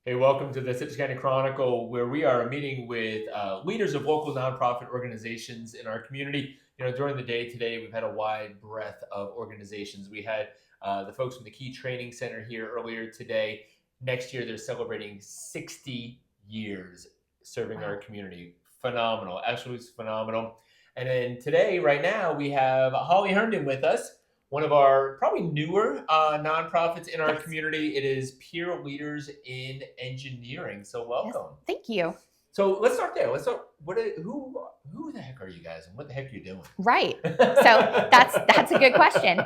Hey, welcome to the Citrus County Chronicle, where we are meeting with leaders of local nonprofit organizations in our community. During the day today, we've had a wide breadth of organizations. We had the folks from the Key Training Center here earlier today. Next year, they're celebrating 60 years serving our community. Phenomenal, absolutely phenomenal. And then today, right now, we have Holly Herndon with us, one of our probably newer nonprofits in our community. It is Peer Leaders in Engineering. So welcome. Yes, thank you. So let's start there. Let's start. Who the heck are you guys, and what the heck are you doing? Right. So that's a good question.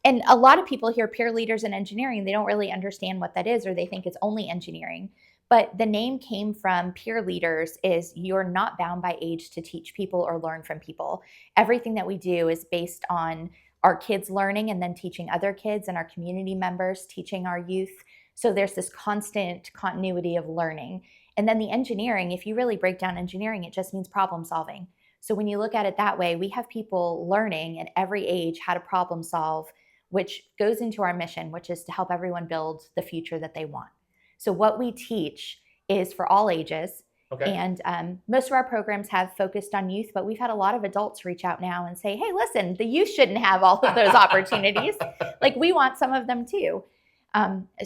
And a lot of people hear peer leaders in engineering, they don't really understand what that is, or they think it's only engineering. But the name came from peer leaders. Is you're not bound by age to teach people or learn from people. Everything that we do is based on our kids learning and then teaching other kids, and our community members teaching our youth. So there's this constant continuity of learning. And then the engineering, if you really break down engineering, it just means problem solving. So when you look at it that way, we have people learning at every age how to problem solve, which goes into our mission, which is to help everyone build the future that they want. So what we teach is for all ages. Okay. And most of our programs have focused on youth, but we've had a lot of adults reach out now and say, hey, listen, the youth shouldn't have all of those opportunities. Like, we want some of them too.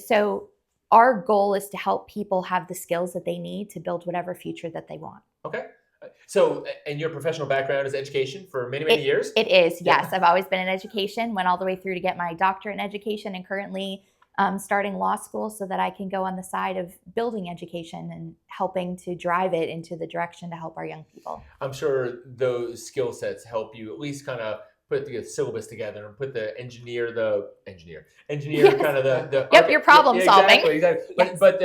So our goal is to help people have the skills that they need to build whatever future that they want. Okay. So, and your professional background is education for many, many years? It is, yes. I've always been in education, went all the way through to get my doctorate in education, and currently starting law school so that I can go on the side of building education and helping to drive it into the direction to help our young people. I'm sure those skill sets help you at least kind of put the syllabus together and put the engineer Yes. kind of the Yep, your problem solving. Exactly. Yes. But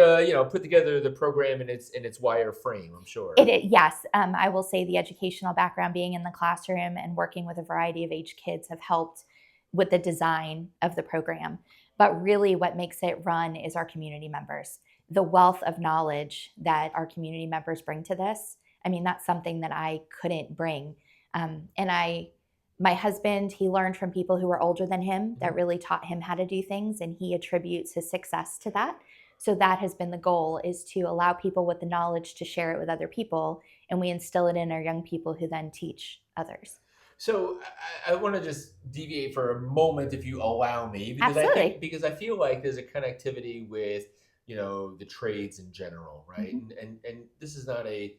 put together the program in its wire frame, I'm sure. Yes. I will say the educational background, being in the classroom and working with a variety of age kids, have helped with the design of the program. But really what makes it run is our community members. The wealth of knowledge that our community members bring to this. I mean, that's something that I couldn't bring. My husband, he learned from people who were older than him that really taught him how to do things, and he attributes his success to that. So that has been the goal, is to allow people with the knowledge to share it with other people, and we instill it in our young people who then teach others. So I want to just deviate for a moment, if you allow me, Absolutely. because I feel like there's a connectivity with the trades in general, right? Mm-hmm. And this is not a,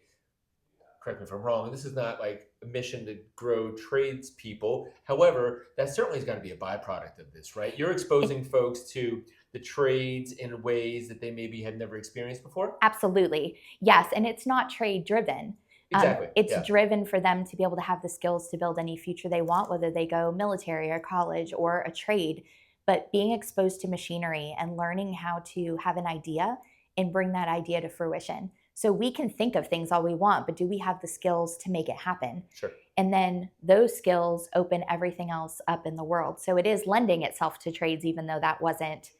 correct me if I'm wrong, this is not like a mission to grow tradespeople. However, that certainly is going to be a byproduct of this, right? You're exposing folks to the trades in ways that they maybe had never experienced before. Absolutely. Yes. And it's not trade driven. Exactly. It's driven for them to be able to have the skills to build any future they want, whether they go military or college or a trade. But being exposed to machinery and learning how to have an idea and bring that idea to fruition. So we can think of things all we want, but do we have the skills to make it happen? Sure. And then those skills open everything else up in the world. So it is lending itself to trades, even though that wasn't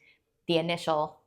the initial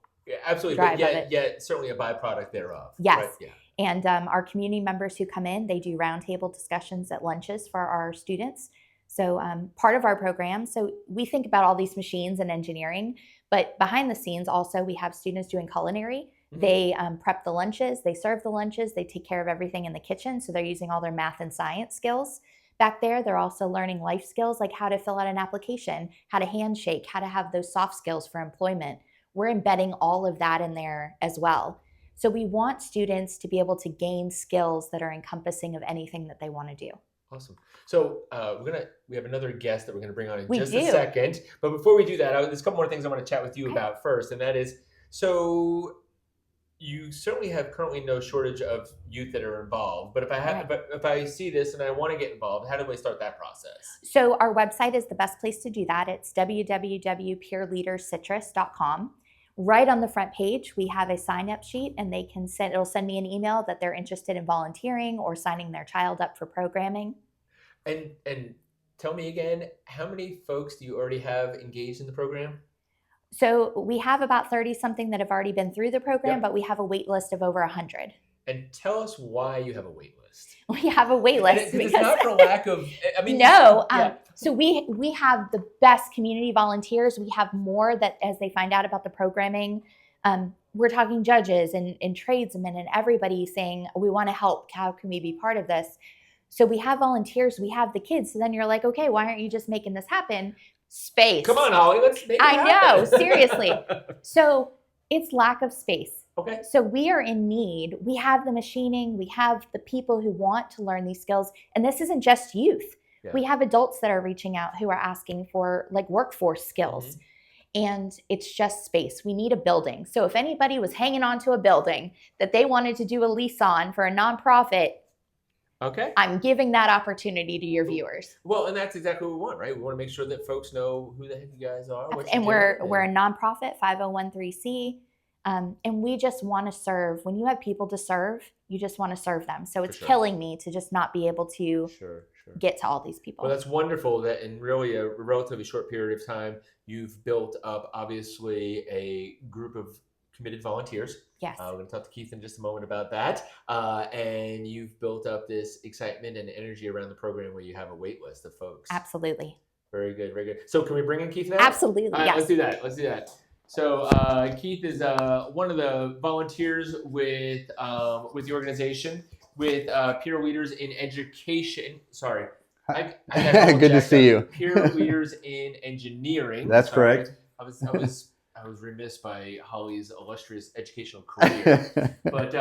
absolutely, drive but of it. Yet certainly a byproduct thereof. Yes. Right? Yeah. And our community members who come in, they do roundtable discussions at lunches for our students. So part of our program, so we think about all these machines and engineering, but behind the scenes also we have students doing culinary. Mm-hmm. They prep the lunches, they serve the lunches, they take care of everything in the kitchen. So they're using all their math and science skills back there. They're also learning life skills, like how to fill out an application, how to handshake, how to have those soft skills for employment. We're embedding all of that in there as well. So we want students to be able to gain skills that are encompassing of anything that they want to do. Awesome. So we have another guest that we're going to bring on in We just do. a second. But before we do that, there's a couple more things I want to chat with you about first. And that is, so you certainly have currently no shortage of youth that are involved. But if I see this and I want to get involved, how do I start that process? So our website is the best place to do that. It's www.peerleaderscitrus.com. Right on the front page, we have a sign-up sheet, and it'll send me an email that they're interested in volunteering or signing their child up for programming. And tell me again, how many folks do you already have engaged in the program? So we have about 30-something that have already been through the program, but we have a wait list of over 100. And tell us why you have a wait list. We have a wait list because it's not for lack of, I mean. No. So we have the best community volunteers. We have more that, as they find out about the programming, we're talking judges and tradesmen and everybody saying, we want to help. How can we be part of this? So we have volunteers, we have the kids. So then you're like, okay, why aren't you just making this happen? Space. Come on, Holly, let's make it happen. I know, seriously. So it's lack of space. Okay. So we are in need. We have the machining, we have the people who want to learn these skills. And this isn't just youth. Yeah. We have adults that are reaching out who are asking for like workforce skills. And it's just space. We need a building. So if anybody was hanging on to a building that they wanted to do a lease on for a nonprofit, okay, I'm giving that opportunity to your viewers. Well, and that's exactly what we want, right? We want to make sure that folks know who the heck you guys are. And we're a nonprofit, 501(c)(3), and we just want to serve. When you have people to serve, you just want to serve them. So it's killing me to just not be able to get to all these people. Well, that's wonderful that in really a relatively short period of time, you've built up, obviously, a group of committed volunteers. Yes. We're going to talk to Keith in just a moment about that. And you've built up this excitement and energy around the program where you have a wait list of folks. Absolutely. Very good, very good. So can we bring in Keith now? Absolutely, All right, yes. Let's do that. So Keith is one of the volunteers with the organization, with peer leaders in education. Sorry. Good to see you. Peer leaders in engineering. That's correct. I was remiss by Holly's illustrious educational career. But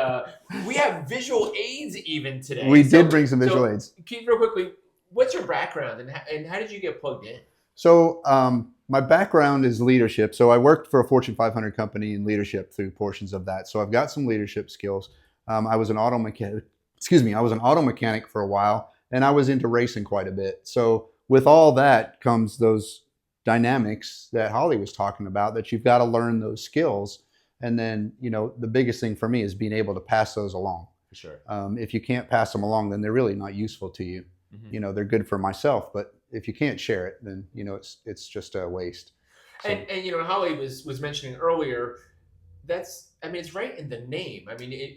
we have visual aids even today. We did bring some visual aids. Keith, real quickly, what's your background and how did you get plugged in? So my background is leadership. So I worked for a Fortune 500 company in leadership through portions of that. So I've got some leadership skills. I was an auto mechanic. I was an auto mechanic for a while, and I was into racing quite a bit. So with all that comes those dynamics that Holly was talking about, that you've got to learn those skills. And then, the biggest thing for me is being able to pass those along. For sure. If you can't pass them along, then they're really not useful to you. Mm-hmm. They're good for myself, but if you can't share it, then, it's just a waste. So, and Holly was mentioning earlier, it's right in the name.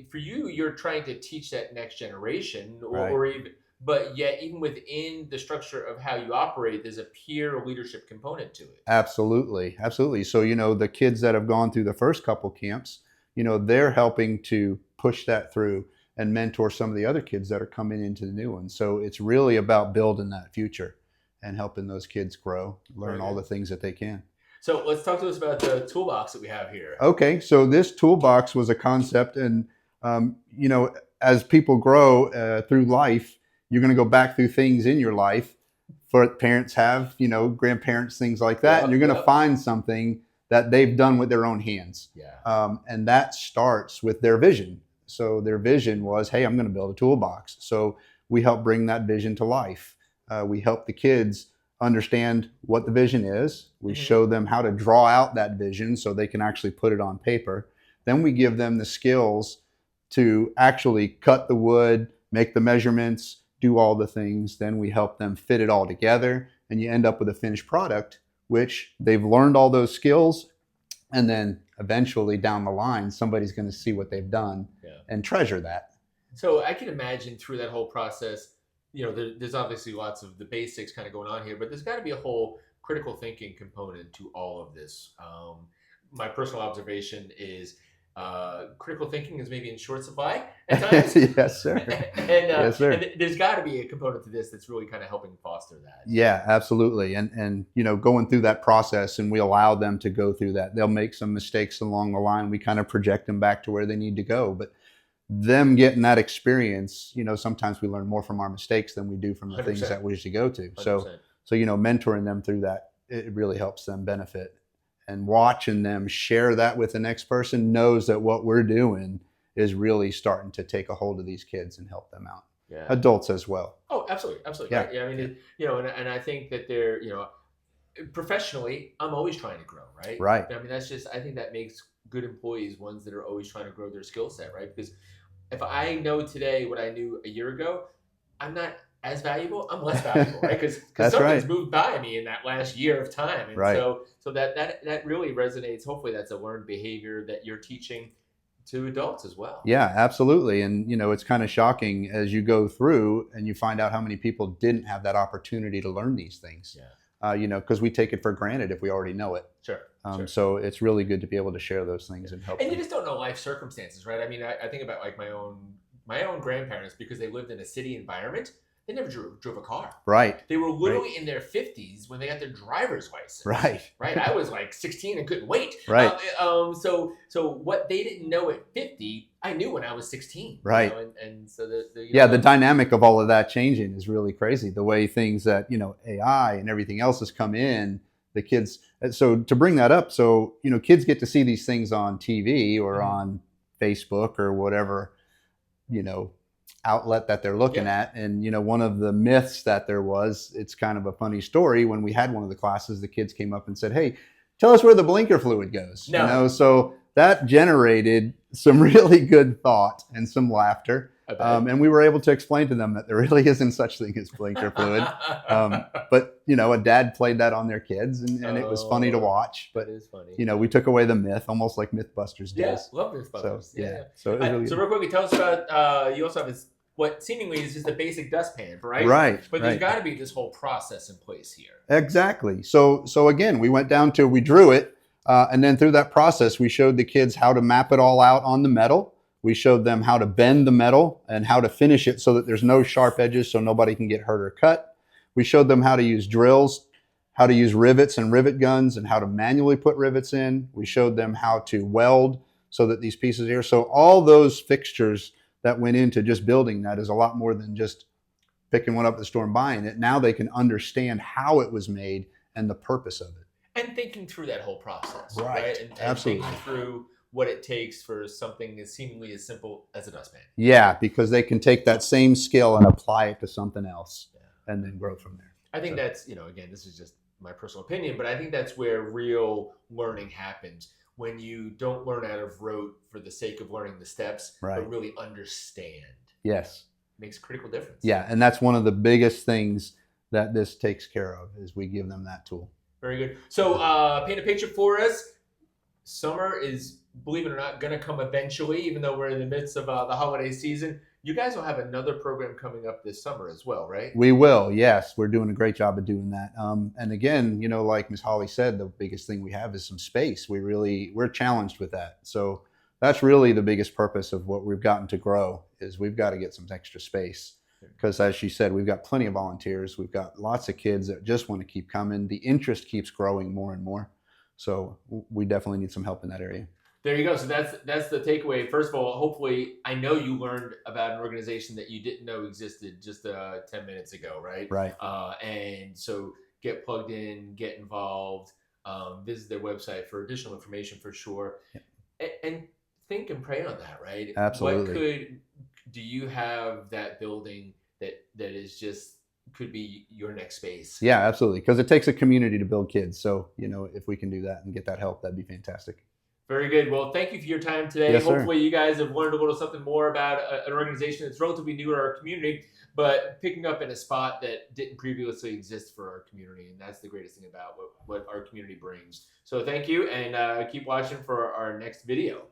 For you, you're trying to teach that next generation or even, but yet even within the structure of how you operate, there's a peer leadership component to it. Absolutely. Absolutely. So, the kids that have gone through the first couple camps, they're helping to push that through and mentor some of the other kids that are coming into the new one. So it's really about building that future and helping those kids grow, learn all the things that they can. So let's talk to us about the toolbox that we have here. Okay. So this toolbox was a concept, and, as people grow through life, you're going to go back through things in your life. For parents have, grandparents, things like that. And you're going to find something that they've done with their own hands. Yeah. And that starts with their vision. So their vision was, hey, I'm going to build a toolbox. So we help bring that vision to life. We help the kids understand what the vision is. We show them how to draw out that vision so they can actually put it on paper. Then we give them the skills to actually cut the wood, make the measurements, do all the things. Then we help them fit it all together, and you end up with a finished product, which they've learned all those skills. And then eventually down the line, somebody's going to see what they've done and treasure that. So I can imagine through that whole process, there's obviously lots of the basics kind of going on here, but there's got to be a whole critical thinking component to all of this. My personal observation is critical thinking is maybe in short supply at times. Yes, sir. Yes, sir. And there's got to be a component to this that's really kind of helping foster that. Yeah, absolutely. And going through that process, and we allow them to go through that. They'll make some mistakes along the line. We kind of project them back to where they need to go. But them getting that experience, sometimes we learn more from our mistakes than we do from the 100%. Things that we usually go to. 100%. So mentoring them through that, it really helps them benefit. And watching them share that with the next person knows that what we're doing is really starting to take a hold of these kids and help them out. Yeah. Adults as well. Oh, absolutely. Yeah. Right. Yeah. And I think that they're, professionally, I'm always trying to grow, right? Right. I think that makes good employees ones that are always trying to grow their skill set, right? Because if I know today what I knew a year ago, I'm not as valuable, I'm less valuable, right? Because something's moved by me in that last year of time. And so that really resonates. Hopefully that's a learned behavior that you're teaching to adults as well. Yeah, absolutely. And, it's kind of shocking as you go through and you find out how many people didn't have that opportunity to learn these things. Yeah. because we take it for granted if we already know it. Sure. So it's really good to be able to share those things and help. And you just don't know life circumstances, right? I mean, I think about like my own grandparents, because they lived in a city environment. They never drove a car. Right. They were literally in their 50s when they got their driver's license. Right. Right. I was like 16 and couldn't wait. Right. So what they didn't know at 50, I knew when I was 16. Right. And so the dynamic of all of that changing is really crazy. The way things that, AI and everything else has come in, the kids. So to bring that up, so, kids get to see these things on TV or on Facebook or whatever, outlet that they're looking at. And, one of the myths that there was, it's kind of a funny story. When we had one of the classes, the kids came up and said, "Hey, tell us where the blinker fluid goes." No. So that generated some really good thought and some laughter. And we were able to explain to them that there really isn't such thing as blinker fluid. But, a dad played that on their kids and it was funny to watch. But, it is funny. We took away the myth, almost like Mythbusters does. Yeah, love Mythbusters. So, So, it was really so real quickly, tell us about, you also have this, what seemingly is just a basic dustpan, right? Right. But there's got to be this whole process in place here. Exactly. So again, we went down to, we drew it. And then through that process, we showed the kids how to map it all out on the metal. We showed them how to bend the metal and how to finish it so that there's no sharp edges so nobody can get hurt or cut. We showed them how to use drills, how to use rivets and rivet guns, and how to manually put rivets in. We showed them how to weld so that these pieces here. So all those fixtures that went into just building that is a lot more than just picking one up at the store and buying it. Now they can understand how it was made and the purpose of it. And thinking through that whole process, Right. And Absolutely. thinking through what it takes for something as seemingly as simple as a dustpan. Yeah, because they can take that same skill and apply it to something else and then grow from there. I think that's, again, this is just my personal opinion, but I think that's where real learning happens, when you don't learn out of rote for the sake of learning the steps, but really understand. Yes. Makes a critical difference. Yeah, and that's one of the biggest things that this takes care of, is we give them that tool. Very good. So paint a picture for us. Summer is, believe it or not, going to come eventually, even though we're in the midst of the holiday season. You guys will have another program coming up this summer as well, right? We will, yes. We're doing a great job of doing that. And again, like Ms. Holly said, the biggest thing we have is some space. We're challenged with that. So that's really the biggest purpose of what we've gotten to grow, is we've got to get some extra space. Because as she said, we've got plenty of volunteers. We've got lots of kids that just want to keep coming. The interest keeps growing more and more. So we definitely need some help in that area. There you go. So that's the takeaway. First of all, hopefully, I know you learned about an organization that you didn't know existed just 10 minutes ago, right? Right. And so get plugged in, get involved, visit their website for additional information for sure. Yeah. And think and pray on that, right? Absolutely. Do you have that building that is just could be your next space? Yeah, absolutely. Because it takes a community to build kids. So, if we can do that and get that help, that'd be fantastic. Very good. Well, thank you for your time today. Yes, Hopefully you guys have learned a little something more about an organization that's relatively new to our community, but picking up in a spot that didn't previously exist for our community. And that's the greatest thing about what our community brings. So thank you, and keep watching for our next video.